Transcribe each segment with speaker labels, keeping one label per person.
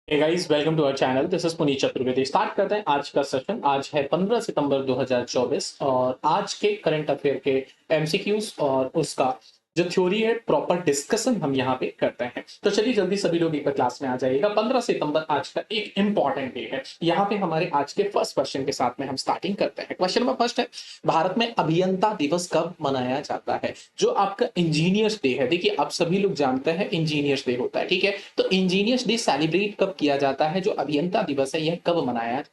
Speaker 1: Hey guys, welcome to our channel. This is Puneet Chaturvedi. Start करते हैं आज का सेशन। आज है 15 सितंबर 2024 और आज के करंट अफेयर के एमसीक्यूज और उसका जो थ्योरी है प्रॉपर डिस्कशन हम यहाँ पे करते हैं। तो चलिए जल्दी सभी लोग एक बार क्लास में आ जाइएगा। 15 सितंबर आज का एक इंपॉर्टेंट डे है। यहाँ पे हमारे आज के फर्स्ट क्वेश्चन के साथ में हम स्टार्टिंग करते हैं। क्वेश्चन नंबर फर्स्ट है, भारत में अभियंता दिवस कब मनाया जाता है? जो आपका इंजीनियर्स डे है, देखिए आप सभी लोग जानते हैं इंजीनियर्स डे होता है, ठीक है। तो इंजीनियर्स डे सेलिब्रेट कब किया जाता है? जो अभियंता दिवस है यह कब मनाया जाता है?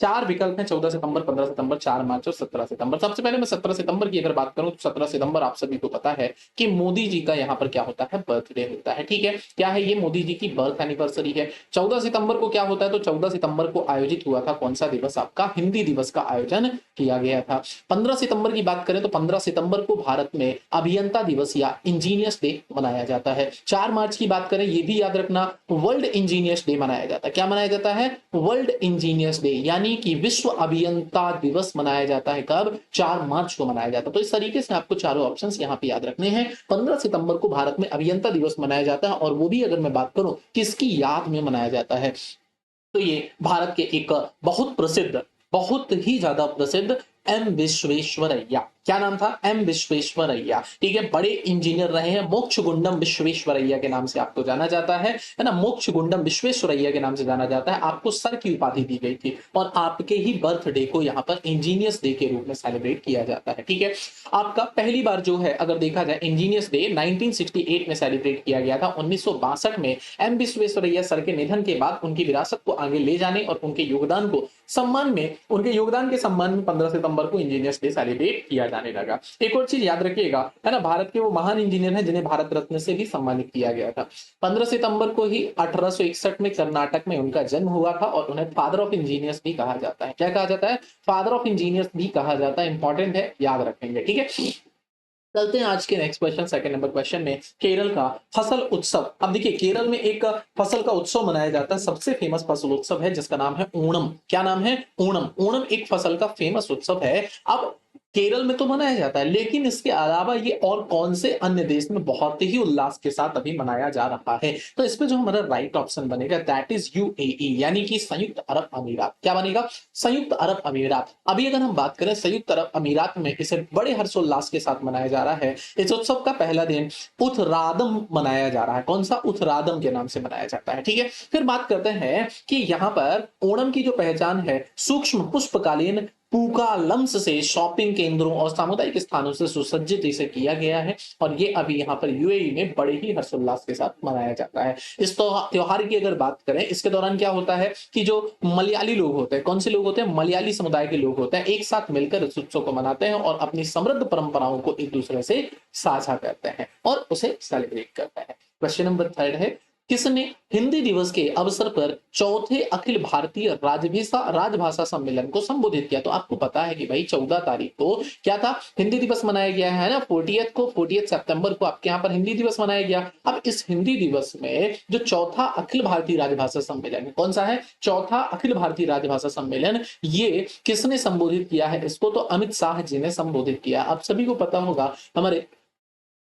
Speaker 1: चार विकल्प हैं, 14 सितंबर, 15 सितंबर, 4 मार्च और 17 सितंबर। सबसे पहले मैं 17 सितंबर की अगर बात करूं तो 17 सितंबर आप सभी को पता है कि मोदी जी का यहाँ पर क्या होता है, बर्थडे होता है, ठीक है। क्या है ये? मोदी जी की बर्थ एनिवर्सरी है। 14 सितंबर को क्या होता है? तो 14 सितंबर को आयोजित हुआ था कौन सा दिवस? आपका हिंदी दिवस का आयोजन किया गया था। 15 सितंबर की बात करें तो 15 सितंबर को भारत में अभियंता दिवस या इंजीनियर्स डे मनाया जाता है। 4 मार्च की बात करें, ये भी याद रखना, वर्ल्ड इंजीनियर्स डे मनाया जाता है। क्या मनाया जाता है? वर्ल्ड इंजीनियर्स डे, यानी कि विश्व अभियंता दिवस मनाया जाता है। कब? 4 मार्च को मनाया जाता है। तो इस तरीके से आपको चारों ऑप्शंस यहाँ पे याद रखने हैं। 15 सितंबर को भारत में अभियंता दिवस मनाया जाता है और वो भी अगर मैं बात करूं किसकी याद में मनाया जाता है, तो ये भारत के एक बहुत प्रसिद्ध, बहुत ही ज्यादा प्रसिद्ध एम विश्वेश्वरैया। क्या नाम था? एम विश्वेश्वरैया, ठीक है। बड़े इंजीनियर रहे हैं। मोक्ष गुंडम विश्वेश्वरैया के नाम से आपको जाना जाता है ना। मोक्ष गुंडम विश्वेश्वरैया के नाम से जाना जाता है। आपको सर की उपाधि दी गई थी और आपके ही बर्थडे को यहाँ पर इंजीनियर्स डे के रूप में सेलिब्रेट किया जाता है, ठीक है। आपका पहली बार जो है अगर देखा जाए इंजीनियर्स डे 1968 में सेलिब्रेट किया गया था। 1962 में एम विश्वेश्वरैया सर के निधन के बाद उनकी विरासत को आगे ले जाने और उनके योगदान को सम्मान में, उनके योगदान के सम्मान में 15 सितंबर को इंजीनियर्स डे सेलिब्रेट किया जाने लगा। एक और चीज याद रखिएगा, है ना, भारत के वो महान इंजीनियर हैं जिन्हें भारत रत्न से भी सम्मानित किया गया था। 15 सितंबर को ही 1861 में कर्नाटक में उनका जन्म हुआ था और उन्हें फादर ऑफ इंजीनियर्स भी कहा जाता है। क्या कहा जाता है? फादर ऑफ इंजीनियर्स भी कहा जाता है। इंपॉर्टेंट है, याद रखेंगे, ठीक है। चलते हैं आज के next question, second number question में, केरल का फसल उत्सव। अब देखिए केरल में एक फसल का उत्सव मनाया जाता है। सबसे फेमस फसल उत्सव है जिसका नाम है ओणम। क्या नाम है? ओणम। ओणम एक फसल का फेमस उत्सव है। अब केरल में तो मनाया जाता है, लेकिन इसके अलावा ये और कौन से अन्य देश में बहुत ही उल्लास के साथ अभी मनाया जा रहा है? तो इसमें जो हमारा राइट ऑप्शन बनेगा दैट इज यूएई, यानी कि संयुक्त अरब अमीरात। क्या बनेगा? संयुक्त अरब अमीरात। अभी अगर हम बात करें संयुक्त अरब अमीरात में इसे बड़े हर्षोल्लास के साथ मनाया जा रहा है। इस उत्सव का पहला दिन उथरादम मनाया जा रहा है। कौन सा? उथरादम के नाम से मनाया जाता है, ठीक है। फिर बात करते हैं कि यहाँ पर ओणम की जो पहचान है सूक्ष्म पुष्पकालीन पूकालम्स से, शॉपिंग केंद्रों और सामुदायिक स्थानों से सुसज्जित इसे किया गया है और ये अभी यहाँ पर यूएई में बड़े ही हर्षोल्लास के साथ मनाया जाता है। इस त्योहार की अगर बात करें, इसके दौरान क्या होता है कि जो मलयाली लोग होते हैं, कौन से लोग होते हैं? मलयाली समुदाय के लोग होते हैं, एक साथ मिलकर इस उत्सव को मनाते हैं और अपनी समृद्ध परंपराओं को एक दूसरे से साझा करते हैं और उसे सेलिब्रेट करते हैं। क्वेश्चन नंबर थर्ड है, किसने हिंदी दिवस के अवसर पर चौथे अखिल भारतीय राजभाषा सम्मेलन को संबोधित किया? तो आपको पता है कि भाई 14 तारीख को क्या था? हिंदी दिवस मनाया गया है ना। 40 सितंबर को आपके यहाँ पर हिंदी दिवस मनाया गया। अब इस हिंदी दिवस में जो चौथा अखिल भारतीय राजभाषा सम्मेलन, कौन सा है? चौथा अखिल भारतीय राजभाषा सम्मेलन, ये किसने संबोधित किया है? इसको तो अमित शाह जी ने संबोधित किया। आप सभी को पता होगा हमारे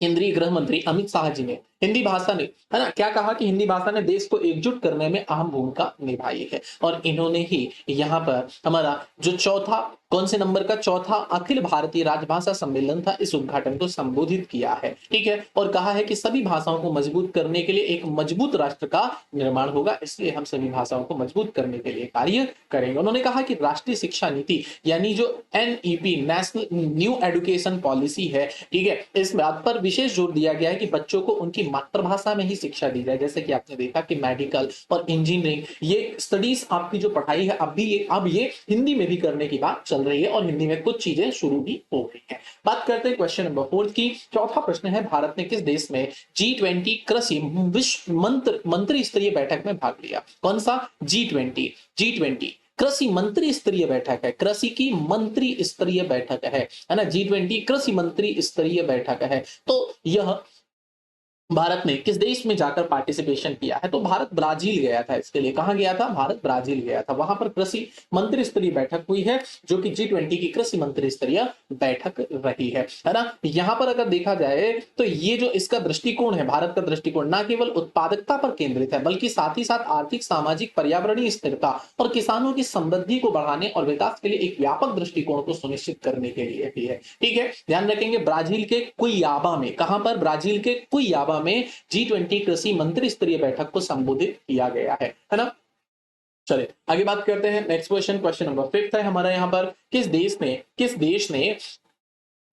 Speaker 1: केंद्रीय गृह मंत्री अमित शाह जी ने हिंदी भाषा ने, है ना, क्या कहा कि हिंदी भाषा ने देश को एकजुट करने में अहम भूमिका निभाई है और इन्होंने ही यहाँ पर हमारा जो चौथा, कौन से नंबर का? चौथा अखिल भारतीय राजभाषा सम्मेलन था, इस उद्घाटन को संबोधित किया है, ठीक है। और कहा है कि सभी भाषाओं को मजबूत करने के लिए एक मजबूत राष्ट्र का निर्माण होगा, इसलिए हम सभी भाषाओं को मजबूत करने के लिए कार्य करेंगे। उन्होंने कहा कि राष्ट्रीय शिक्षा नीति यानी जो NEP, national new education policy है, ठीक है, इस बात पर विशेष जोर दिया गया है कि बच्चों को उनकी मातृभाषा में ही शिक्षा दी जाए। जैसे कि आपने देखा कि मेडिकल और इंजीनियरिंग ये स्टडीज आपकी जो पढ़ाई है अब ये हिंदी में भी करने की बात चल रही है और हिंदी में कुछ चीजें शुरू भी हो गई है। बात करते हैं क्वेश्चन नंबर फोर्थ की। चौथा प्रश्न है, भारत ने किस देश में G20 कृषि विश्व मंत्री स्तरीय बैठक में भाग लिया? कौन सा? G20 कृषि मंत्री स्तरीय बैठक है। कृषि की मंत्री स्तरीय बैठक है ना। G20 कृषि मंत्री स्तरीय बैठक है। तो यह भारत ने किस देश में जाकर पार्टिसिपेशन किया है? तो भारत ब्राजील गया था इसके लिए। कहां गया था? भारत ब्राजील गया था। वहां पर कृषि मंत्री स्तरीय बैठक हुई है, जो कि G20 की कृषि मंत्री स्तरीय बैठक रही है ना। यहां पर अगर देखा जाए तो ये जो इसका दृष्टिकोण है, भारत का दृष्टिकोण ना केवल उत्पादकता पर केंद्रित है, बल्कि साथ ही साथ आर्थिक, सामाजिक, पर्यावरणीय स्थिरता और किसानों की समृद्धि को बढ़ाने और विकास के लिए एक व्यापक दृष्टिकोण को सुनिश्चित करने के लिए भी है। ठीक है, ध्यान रखेंगे ब्राजील के कुइयाबा में, कहां पर? ब्राजील के कुइयाबा में G20 कृषि मंत्री स्तरीय बैठक को संबोधित किया गया है ना। चलिए आगे बात करते हैं। नेक्स्ट क्वेश्चन, क्वेश्चन नंबर 5 है हमारा यहाँ पर,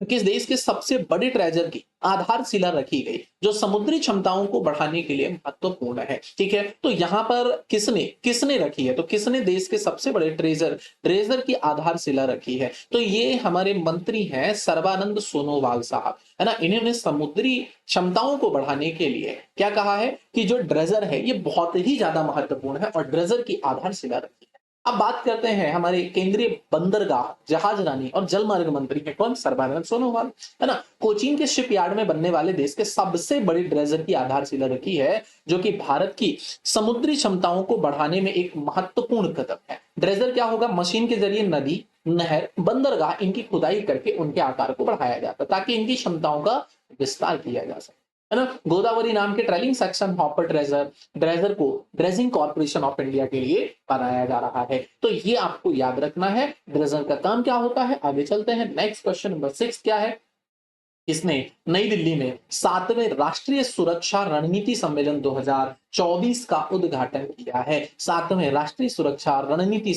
Speaker 1: किस देश के सबसे बड़े ट्रेजर की आधारशिला रखी गई जो समुद्री क्षमताओं को बढ़ाने के लिए महत्वपूर्ण है? ठीक है, तो यहां पर किसने किसने रखी है? तो किसने देश के सबसे बड़े ट्रेजर की आधारशिला रखी है? तो ये हमारे मंत्री हैं सर्बानंद सोनोवाल साहब, है ना। इन्होंने समुद्री क्षमताओं को बढ़ाने के लिए क्या कहा है कि जो ड्रेजर है ये बहुत ही ज्यादा महत्वपूर्ण है और ड्रेजर की आधारशिला रखी है। अब बात करते हैं हमारे केंद्रीय बंदरगाह, जहाजरानी और जलमार्ग मंत्री है कौन? सर्बानंद सोनोवाल, है ना। कोचीन के शिपयार्ड में बनने वाले देश के सबसे बड़ी ड्रेजर की आधारशिला रखी है, जो कि भारत की समुद्री क्षमताओं को बढ़ाने में एक महत्वपूर्ण कदम है। ड्रेजर क्या होगा? मशीन के जरिए नदी, नहर, बंदरगाह इनकी खुदाई करके उनके आकार को बढ़ाया जाता है ताकि इनकी क्षमताओं का विस्तार किया जा सके, है ना। गोदावरी नाम के ट्रेलिंग सेक्शन हॉपर ड्रेजर को ड्रेजिंग कॉर्पोरेशन ऑफ इंडिया के लिए बनाया जा रहा है। तो ये आपको याद रखना है, ड्रेजर का काम क्या होता है। आगे चलते हैं। नेक्स्ट क्वेश्चन नंबर 6 क्या है? इसने नई दिल्ली में 7वें राष्ट्रीय सुरक्षा रणनीति सम्मेलन 2024 का उद्घाटन किया है। 7वें राष्ट्रीय सुरक्षा रणनीति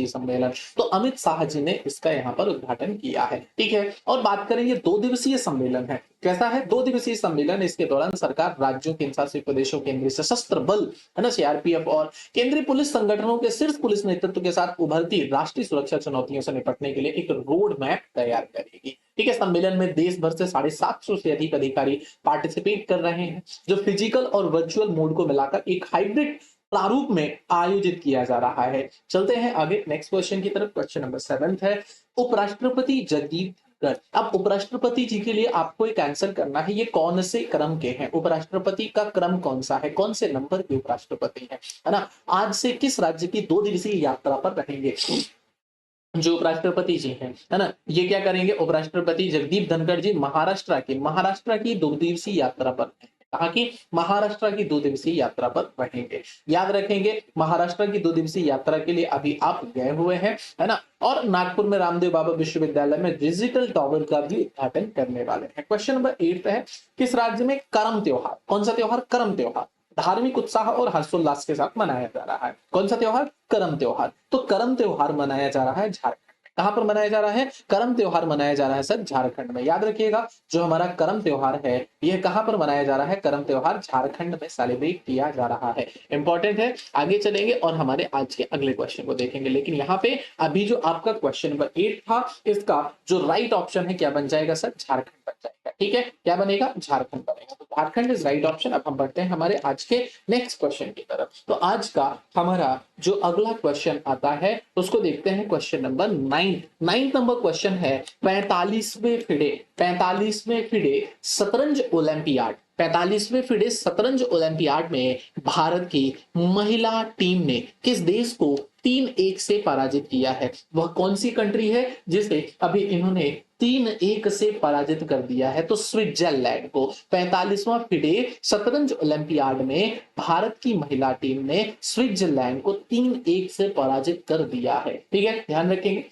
Speaker 1: सम्मेलन, तो अमित शाह जी ने इसका यहाँ पर उद्घाटन किया है। ठीक है, और बात करेंगे 2 दिवसीय सम्मेलन है। कैसा है? 2 दिवसीय सम्मेलन। इसके दौरान सरकार, राज्यों, केंद्र शासित प्रदेशों, केंद्रीय सशस्त्र बल, है ना, सीआरपीएफ और केंद्रीय पुलिस संगठनों के शीर्ष पुलिस नेतृत्व के साथ उभरती राष्ट्रीय सुरक्षा चुनौतियों से निपटने के लिए एक रोड मैप तैयार करेगी। ठीक है, सम्मेलन में देश भर से 750 से अधिक अधिकारी पार्टिसिपेट कर रहे हैं, जो फिजिकल और वर्चुअल मोड को मिलाकर एक हाइब्रिड प्रारूप में आयोजित किया जा रहा है। चलते हैं आगे नेक्स्ट क्वेश्चन की तरफ। क्वेश्चन नंबर 7 है, उपराष्ट्रपति जगदीप धनखड़। अब उपराष्ट्रपति जी के लिए आपको एक आंसर करना है, ये कौन से क्रम के हैं? उपराष्ट्रपति का क्रम कौन सा है? कौन से नंबर के उपराष्ट्रपति है ना। आज से किस राज्य की 2 दिवसीय यात्रा पर रहेंगे जो उपराष्ट्रपति जी हैं, है ना। ये क्या करेंगे? उपराष्ट्रपति जगदीप धनखड़ जी महाराष्ट्र की 2 दिवसीय यात्रा पर, कहा कि महाराष्ट्र की 2 दिवसीय यात्रा पर रहेंगे। याद रखेंगे महाराष्ट्र की 2 दिवसीय यात्रा के लिए अभी आप गए हुए हैं, है ना। और नागपुर में रामदेव बाबा विश्वविद्यालय में डिजिटल टॉवर का भी उद्घाटन करने वाले हैं। क्वेश्चन नंबर 8 है, किस राज्य में करम त्योहार, कौन सा त्योहार? करम त्योहार धार्मिक उत्साह और हर्षोल्लास के साथ मनाया जा रहा है। कौन सा त्योहार? करम त्योहार। तो करम त्योहार मनाया जा रहा है झारखंड। कहां पर मनाया जा रहा है? करम त्योहार मनाया जा रहा है सर झारखंड में। याद रखिएगा, जो हमारा करम त्योहार है यह कहां पर मनाया जा रहा है? करम त्योहार झारखंड में सेलिब्रेट किया जा रहा है। इंपॉर्टेंट है। आगे चलेंगे और हमारे आज के अगले क्वेश्चन को देखेंगे, लेकिन यहाँ पे अभी जो आपका क्वेश्चन नंबर 8 था, इसका जो राइट ऑप्शन है क्या बन जाएगा सर? झारखंड बन जाएगा। ठीक है, क्या बनेगा? झारखंड बनेगा। तो झारखंड इज राइट ऑप्शन। अब हम बढ़ते हैं हमारे आज के नेक्स्ट क्वेश्चन की तरफ। तो आज का हमारा जो अगला क्वेश्चन आता है उसको देखते हैं। क्वेश्चन नंबर 9 नंबर क्वेश्चन है, 45वें फिडे शतरंज ओलंपियाड 45वें फिडे शतरंज ओलंपियाड में भारत की महिला टीम ने किस देश को 3-1 से पराजित किया है? वह कौन सी कंट्री है जिसे अभी इन्होंने 3-1 से पराजित कर दिया है? तो स्विट्जरलैंड को। 45वां फिडे शतरंज ओलंपियाड में भारत की महिला टीम ने स्विट्जरलैंड को 3-1 से पराजित कर दिया है। ठीक है, ध्यान रखेंगे।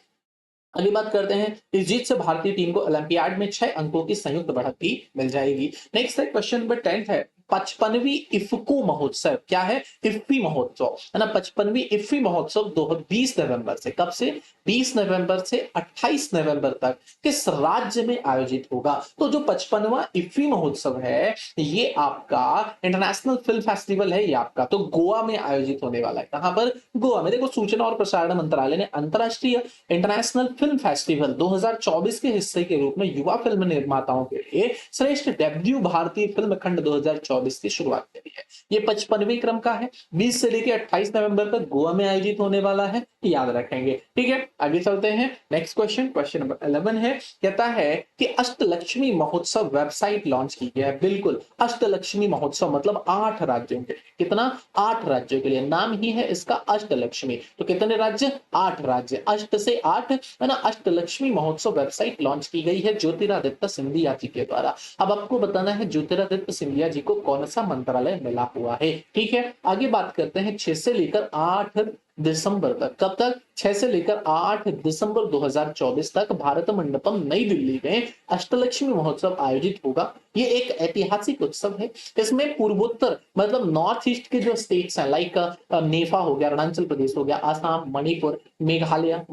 Speaker 1: अगली बात करते हैं, इस जीत से भारतीय टीम को ओलंपियाड में 6 अंकों की संयुक्त बढ़त मिल जाएगी। नेक्स्ट है क्वेश्चन नंबर 10 है, 55वीं इफ्को महोत्सव क्या है? इफ्फी महोत्सव, है ना। 55वीं इफ्फी महोत्सव 20 नवंबर से, कब से? 20 नवंबर से 28 नवंबर तक किस राज्य में आयोजित होगा? तो जो 55वां इफ्फी महोत्सव है ये आपका इंटरनेशनल फिल्म फेस्टिवल है, ये आपका तो गोवा में आयोजित होने वाला है। कहां पर? गोवा में। देखो, सूचना और प्रसारण मंत्रालय ने अंतरराष्ट्रीय इंटरनेशनल फिल्म फेस्टिवल 2024 के हिस्से के रूप में युवा फिल्म निर्माताओं के लिए श्रेष्ठ डेब्यू भारतीय फिल्म खंड 2024 2024 की शुरुआत करी है। ये 55वें क्रम का है, 20 से लेकर 28 नवंबर तक गोवा में आयोजित होने वाला है, याद रखेंगे। ठीक है, आगे चलते हैं। नेक्स्ट क्वेश्चन, क्वेश्चन नंबर 11 है, कहता है कि अष्टलक्ष्मी महोत्सव वेबसाइट लॉन्च की गया है। बिल्कुल, अष्टलक्ष्मी महोत्सव मतलब 8 राज्यों के लिए, कितना, 8 राज्यों के लिए, नाम ही है इसका अष्टलक्ष्मी। तो कितने राज्य, 8 राज्य, अष्ट से 8 है ना। अष्टलक्ष्मी महोत्सव वेबसाइट लॉन्च की गई है ज्योतिरादित्य सिंधिया जी के द्वारा। अब आपको बताना है ज्योतिरादित्य सिंधिया जी को कौन सा मंत्रालय मिला हुआ है। ठीक है, आगे बात करते हैं 6 से लेकर 8 दिसंबर तक। कब तक, 6 से लेकर 8 दिसंबर 2024 तक भारत मंडपम नई दिल्ली में अष्टलक्ष्मी महोत्सव आयोजित होगा। ये एक ऐतिहासिक उत्सव है। इसमें पूर्वोत्तर मतलब नॉर्थ ईस्ट के जो स्टेट्स हैं, लाइक नेफा हो गया, अरुणाचल प्रदेश हो गया, आसाम, मणिपुर, मेघालय,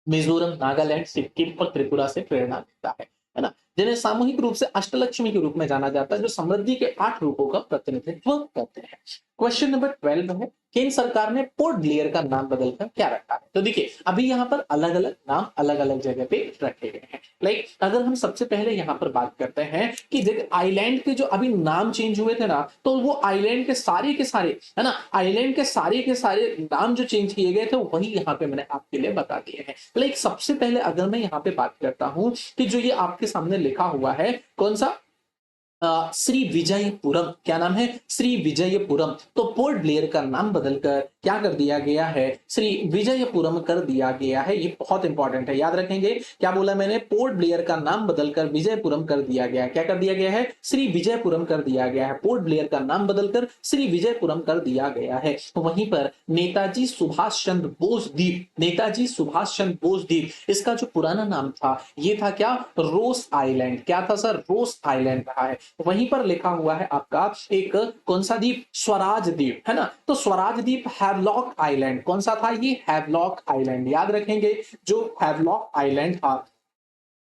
Speaker 1: मिजोरम, नागालैंड, सिक्किम और त्रिपुरा से प्रेरणा लेता है ना, जिन्हें सामूहिक रूप से अष्टलक्ष्मी के रूप में जाना जाता है, जो समृद्धि के 8 रूपों का प्रतिनिधित्व करते हैं। क्वेश्चन नंबर 12 है, केंद्र सरकार ने पोर्ट ब्लेयर का नाम बदलकर क्या रखा है। तो देखिए, अभी यहाँ पर अलग अलग नाम अलग अलग जगह पे रखे गए हैं। लाइक अगर हम सबसे पहले यहाँ पर बात करते हैं कि जगह आइलैंड के जो अभी नाम चेंज हुए थे ना, तो वो आइलैंड के सारे है ना, आइलैंड के सारे नाम जो चेंज किए गए थे वही यहाँ पे मैंने आपके लिए बता दिए हैं। लाइक सबसे पहले अगर मैं यहाँ पे बात करता हूँ कि जो ये आपके सामने लिखा हुआ है, कौन सा, श्री विजयपुरम, क्या नाम है, श्री विजयपुरम। तो पोर्ट ब्लेयर का नाम बदलकर क्या कर दिया गया है, श्री विजयपुरम कर दिया गया है। ये बहुत इंपॉर्टेंट है, याद रखेंगे। क्या बोला मैंने, पोर्ट ब्लेयर का नाम बदलकर विजयपुरम कर दिया गया है। क्या कर दिया गया है, श्री विजयपुरम कर दिया गया है। पोर्ट ब्लेयर का नाम बदलकर श्री विजयपुरम कर दिया गया है। वहीं पर नेताजी सुभाष चंद्र बोस द्वीप, नेताजी सुभाष चंद्र बोस द्वीप, इसका जो पुराना नाम था ये था क्या, रोस आइलैंड। क्या था सर, रोस आइलैंड रहा है। वहीं पर लिखा हुआ है आपका एक कौन सा द्वीप, स्वराज द्वीप, है ना। तो स्वराज द्वीप हैवलॉक आइलैंड, कौन सा था ये, हैवलॉक आइलैंड, याद रखेंगे। जो हैवलॉक आइलैंड था,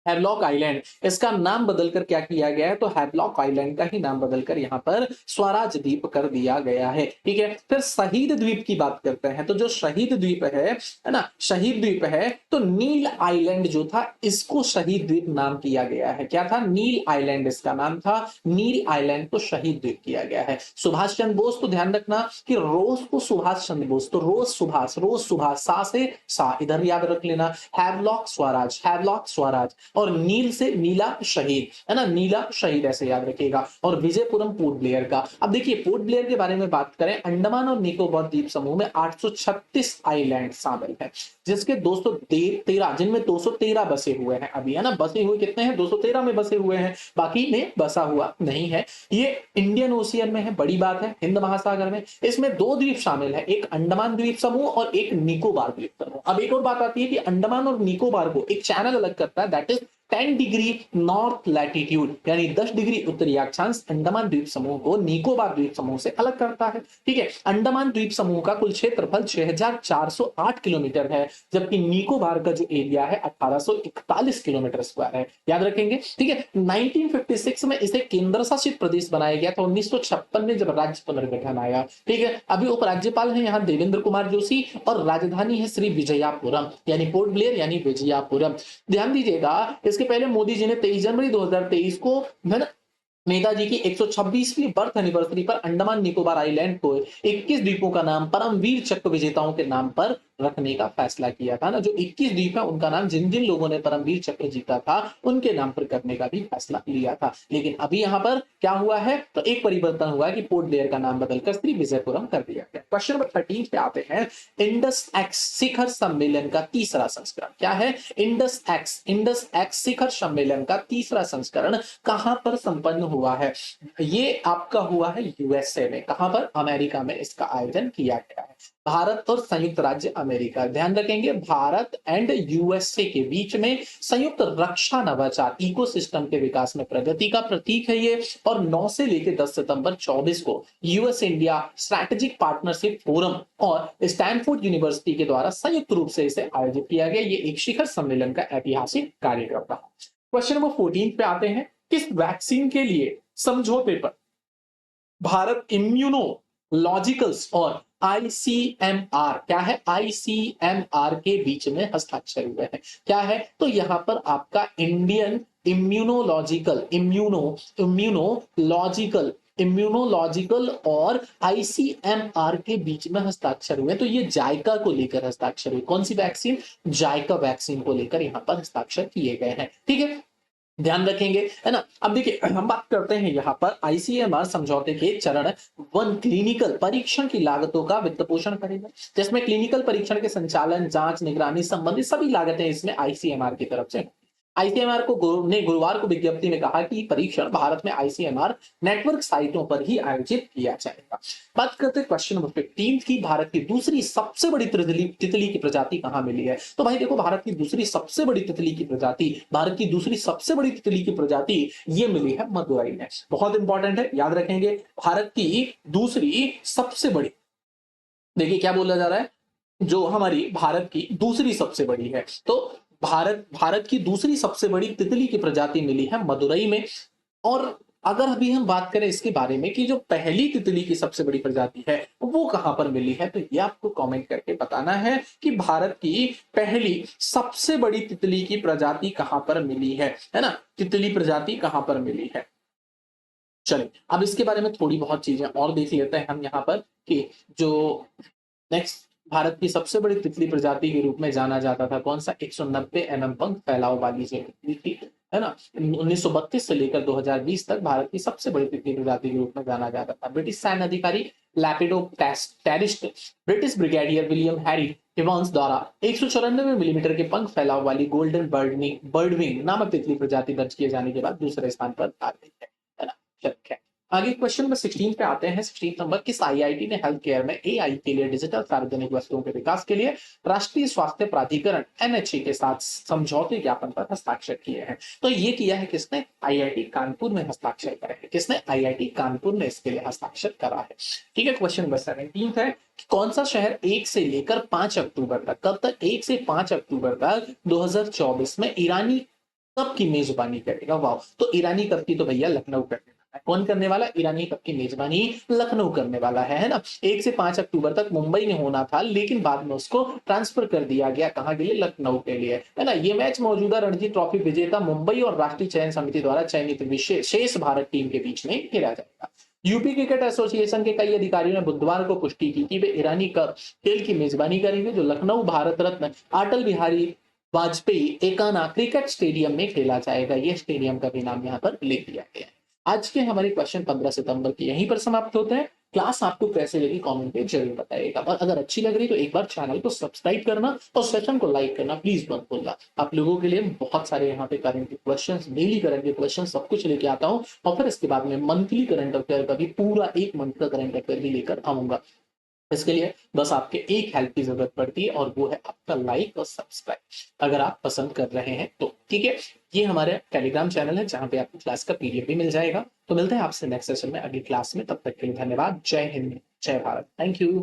Speaker 1: हैवलॉक आइलैंड, इसका नाम बदलकर क्या किया गया है, तो हैवलॉक आइलैंड का ही नाम बदलकर यहाँ पर स्वराज द्वीप कर दिया गया है। ठीक है, फिर शहीद द्वीप की बात करते हैं। तो जो शहीद द्वीप है ना, शहीद द्वीप है, तो नील आइलैंड जो था इसको शहीद द्वीप नाम किया गया है। क्या था, नील आइलैंड इसका नाम था, नील आइलैंड को शहीद द्वीप किया गया है। सुभाष चंद्र बोस, तो ध्यान रखना कि रोज को सुभाष चंद्र बोस, तो रोज सुभाष, सा से सा, इधर याद रख लेना, हैवलॉक स्वराज, हैवलॉक स्वराज, और नील से नीला शहीद, है ना, नीला शहीद ऐसे याद रखिएगा। और विजयपुरम पोर्ट ब्लेयर का, अब देखिए पोर्ट ब्लेयर के बारे में बात करें, अंडमान और निकोबार द्वीप समूह में 836 आइलैंड शामिल है, जिसके 213, जिनमें 213 बसे हुए हैं अभी, है ना। बसे हुए कितने हैं, 213 में बसे हुए हैं, बाकी में बसा हुआ नहीं है। ये इंडियन ओशियन में है, बड़ी बात है, हिंद महासागर में। इसमें 2 द्वीप शामिल है, एक अंडमान द्वीप समूह और एक निकोबार द्वीप समूह। अब एक और बात आती है कि अंडमान और निकोबार को एक चैनल अलग करता है, that is 10 degree north latitude, यानी 10 डिग्री उत्तरी अक्षांश अंडमान द्वीप समूह को निकोबार द्वीप समूह से अलग करता है। ठीक है, अंडमान द्वीप समूह का कुल क्षेत्रफल 6408 किलोमीटर है, जबकि निकोबार का जो एरिया है 1841 किलोमीटर स्क्वायर है, याद रखेंगे। ठीक है, 1956 में इसे केंद्र शासित प्रदेश बनाया गया था, 1956 में जब राज्य पुनर्गठन आया। ठीक है, अभी उपराज्यपाल है यहाँ देवेंद्र कुमार जोशी, और राजधानी है श्री विजयापुरम, यानी पोर्ट ब्लेयर यानी विजयापुरम। ध्यान दीजिएगा, इसके पहले मोदी जी ने 23 जनवरी 2023 को, है ना, नेताजी की 126वीं बर्थ एनिवर्सरी पर अंडमान निकोबार आइलैंड को 21 द्वीपों का नाम परमवीर चक्र विजेताओं के नाम पर रखने का फैसला किया था ना। जो 21 द्वीप है उनका नाम जिन जिन लोगों ने परमवीर चक्र जीता था उनके नाम पर करने का भी फैसला लिया था। लेकिन अभी यहाँ पर क्या हुआ है, तो एक परिवर्तन हुआ है कि पोर्ट ब्लेयर का नाम बदलकर श्री विजयपुरम कर दिया गया। क्वेश्चन नंबर 13 पे आते हैं, इंडस एक्स शिखर सम्मेलन का तीसरा संस्करण क्या है, इंडस एक्स शिखर सम्मेलन का तीसरा संस्करण कहां पर संपन्न हुआ है। ये आपका हुआ है यूएसए में, कहां पर, अमेरिका में इसका आयोजन किया गया है। भारत और संयुक्त राज्य अमेरिका, ध्यान रखेंगे, भारत एंड यूएसए के बीच में संयुक्त रक्षा नवाचार इकोसिस्टम के विकास में प्रगति का प्रतीक है ये। और 9 से लेकर 10 सितंबर 24 को US India strategic partnership forum और स्टैनफोर्ड यूनिवर्सिटी के द्वारा संयुक्त रूप से इसे आयोजित किया गया। ये एक शिखर सम्मेलन का ऐतिहासिक कार्यक्रम रहा। क्वेश्चन नंबर 14 पे आते हैं, किस वैक्सीन के लिए समझौते पर भारत इम्यूनोलॉजिकल्स और आईसीएमआर, क्या है, आईसीएमआर के बीच में हस्ताक्षर हुए हैं। क्या है, तो यहां पर आपका इंडियन इम्यूनोलॉजिकल इम्यूनोलॉजिकल और आईसीएमआर के बीच में हस्ताक्षर हुए। तो ये जायका को लेकर हस्ताक्षर हुए। कौन सी वैक्सीन? जायका वैक्सीन को लेकर यहां पर हस्ताक्षर किए गए हैं। ठीक है, ध्यान रखेंगे, है ना। अब देखिए हम बात करते हैं यहाँ पर आईसीएमआर समझौते के चरण 1 क्लिनिकल परीक्षण की लागतों का वित्त पोषण करेगा, जिसमें क्लिनिकल परीक्षण के संचालन, जांच, निगरानी संबंधित सभी लागतें इसमें आईसीएमआर की तरफ से। आईसीएमआर ने गुरुवार को विज्ञप्ति में कहा कि परीक्षण भारत में आईसीएमआर नेटवर्क साइटों पर ही आयोजित किया जाएगा। बात करते हैं क्वेश्चन नंबर 15 की, भारत की दूसरी सबसे बड़ी तितली की प्रजाति कहां मिली है? तो भाई देखो, भारत की दूसरी सबसे बड़ी तितली की प्रजाति, भारत की दूसरी सबसे बड़ी तितली की प्रजाति ये मिली है मदुरई में। बहुत इंपॉर्टेंट है, याद रखेंगे। भारत की दूसरी सबसे बड़ी, देखिए क्या बोला जा रहा है, जो हमारी भारत की दूसरी सबसे बड़ी है, तो भारत की दूसरी सबसे बड़ी तितली की प्रजाति मिली है मदुरई में। और अगर अभी हम बात करें इसके बारे में कि जो पहली तितली की सबसे बड़ी प्रजाति है वो कहां पर मिली है, तो ये आपको कमेंट करके बताना है कि भारत की पहली सबसे बड़ी तितली की प्रजाति कहां पर मिली है ना। तितली प्रजाति कहां पर मिली है। चलिए अब इसके बारे में थोड़ी बहुत चीजें और देख लेते हैं हम यहाँ पर कि जो नेक्स्ट भारत की सबसे बड़ी तितली प्रजाति के रूप में जाना जाता था कौन सा? 190 एमएम पंख फैलाव वाली जो तितली थी, है ना। 1932 से लेकर 2020 तक भारत की सबसे बड़ी तितली प्रजाति के रूप में जाना जाता था। ब्रिटिश सैन्य अधिकारी lepidopterist British brigadier William Harry Evans द्वारा 194 मिलीमीटर के पंख फैलाव वाली गोल्डन बर्डविंग नामक तितली प्रजाति दर्ज किए जाने के बाद दूसरे स्थान पर आ गई है ना। चलिए आगे क्वेश्चन नंबर 16 पे आते हैं। 16 नंबर, किस आईआईटी ने हेल्थ केयर में एआई के लिए डिजिटल सार्वजनिक वस्तुओं के विकास के लिए राष्ट्रीय स्वास्थ्य प्राधिकरण एनएचए के साथ समझौते ज्ञापन पर हस्ताक्षर किए हैं? तो ये किया है किसने? आईआईटी कानपुर में हस्ताक्षर करे है। किसने? आईआईटी कानपुर ने इसके लिए हस्ताक्षर करा है। ठीक है, क्वेश्चन नंबर 17 है, कौन सा शहर 1 से लेकर 5 अक्टूबर तक, कब तक? 1 से 5 अक्टूबर तक 2024 में ईरानी कप की मेजबानी करेगा? वाह, तो ईरानी कप की तो भैया लखनऊ करने वाला है। कौन करने वाला? ईरानी कप की मेजबानी लखनऊ करने वाला है ना। 1 से 5 अक्टूबर तक मुंबई में होना था, लेकिन बाद में उसको ट्रांसफर कर दिया गया, कहां के लिए? लखनऊ के लिए, है ना। ये मैच मौजूदा रणजी ट्रॉफी विजेता मुंबई और राष्ट्रीय चयन समिति द्वारा चयनित शेष भारत टीम के बीच में खेला जाएगा। यूपी क्रिकेट एसोसिएशन के कई अधिकारियों ने बुधवार को पुष्टि की कि वे ईरानी कप खेल की मेजबानी करेंगे, जो लखनऊ भारत रत्न अटल बिहारी वाजपेयी एकाना क्रिकेट स्टेडियम में खेला जाएगा। ये स्टेडियम का भी नाम यहाँ पर लिख दिया गया है। आज के हमारे क्वेश्चन 15 सितंबर के यहीं पर समाप्त होते हैं। क्लास आपको कैसे लगी कमेंट पे जरूर बताइएगा, और अगर अच्छी लग रही तो एक बार चैनल को सब्सक्राइब करना और सेशन को लाइक करना प्लीज मत भूलना। आप लोगों के लिए बहुत सारे यहाँ पे current questions, daily current question सब कुछ लेके आता हूँ, और फिर इसके बाद में मंथली करंट अफेयर का भी पूरा 1 मंथ का करंट अफेयर भी लेकर आऊंगा। इसके लिए बस आपके एक हेल्प की जरूरत पड़ती है, और वो है आपका लाइक और सब्सक्राइब, अगर आप पसंद कर रहे हैं तो। ठीक है, ये हमारे टेलीग्राम चैनल है जहां पे आपको क्लास का पीडीएफ भी मिल जाएगा। तो मिलते हैं आपसे नेक्स्ट सेशन में, अगली क्लास में। तब तक के लिए धन्यवाद। जय हिंद, जय भारत, थैंक यू।